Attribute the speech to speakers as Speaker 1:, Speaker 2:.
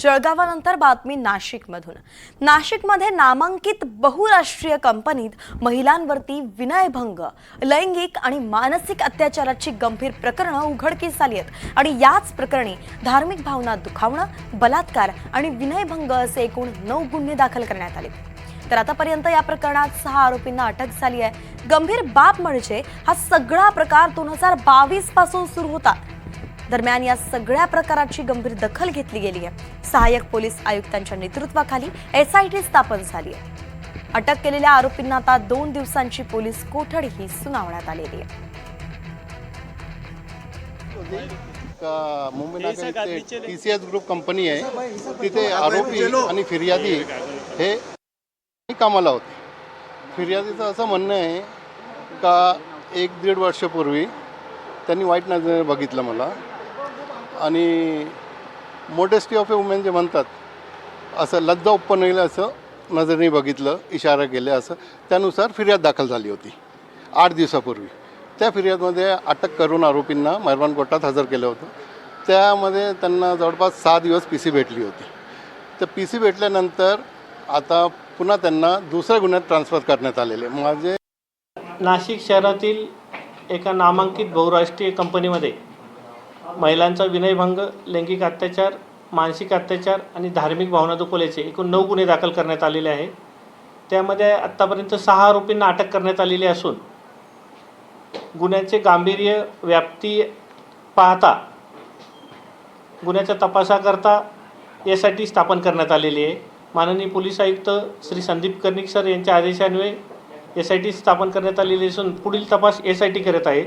Speaker 1: जळगावानंतर बातमी नाशिकमधून। नाशिकमध्ये नामांकित बहुराष्ट्रीय कंपनीत महिलांवरती विनयभंग, लैंगिक आणि मानसिक अत्याचाराची गंभीर प्रकरणं उघडकीस आली आहेत आणि याच प्रकरणी धार्मिक भावना दुखावणं, बलात्कार आणि विनयभंग असे एकूण 9 गुन्हे दाखल करण्यात आले। तर आतापर्यंत या प्रकरणात 6 आरोपींना अटक झाली आहे। गंभीर बाब म्हणजे हा सगळा प्रकार 2022 पासून सुरू होता। दरम्यान या सगळ्या प्रकाराची गंभीर दखल घेतली गेली आहे। सहाय्यक पोलीस आयुक्तांच्या नेतृत्वाखाली एसआयटी स्थापन झाली आहे। अटक केलेल्या आरोपींना आता 2 दिवसांची पोलीस कोठडीही सुनावण्यात आलेली आहे।
Speaker 2: मुंबई नगर टीसीएस ग्रुप कंपनी आहे, तिथे आरोपी आणि फिर्यादी हे कामाला होते। फिर्यादीचं असं म्हणणं आहे का 1-1.5 वर्षापूर्वी त्यांनी वाईट नजरेने बघितलं मला आणि मोडेस्टी ऑफ ए वुमेन जे म्हणतात असं लज्जा उत्पन्न असं नजरेने बघितलं, इशारा केले असं, त्यानुसार फिर्याद दाखल झाली होती 8 दिवसापूर्वी। त्या फिर्यादमध्ये अटक करून आरोपींना मेहरबान कोर्टात हजर केलं होतं। त्यामध्ये त्यांना जवळपास 6 दिवस पीसी भेटली होती। तर पीसी भेटल्यानंतर आता पुन्हा त्यांना दुसऱ्या गुन्ह्यात ट्रान्सफर करण्यात आलेले। माझे
Speaker 3: नाशिक शहरातील एका नामांकित बहुराष्ट्रीय कंपनीमध्ये महिलांचा विनयभंग, लैंगिक अत्याचार, मानसिक अत्याचार आणि धार्मिक भावना दुखवल्याचे एकूण 9 गुन्हे दाखल करण्यात आलेले आहेत। त्यामध्ये आत्तापर्यंत 6 आरोपींना अटक करण्यात आलेली असून गुन्ह्याचे गांभीर्य, व्याप्ती पाहता गुन्ह्याच्या तपासाकरता एसआयटी स्थापन करण्यात आलेली आहे। माननीय पोलीस आयुक्त श्री संदीप कर्णिक सर यांच्या आदेशान्वये एसआयटी स्थापन करण्यात आलेली असून पुढील तपास एसआयटी करत आहे।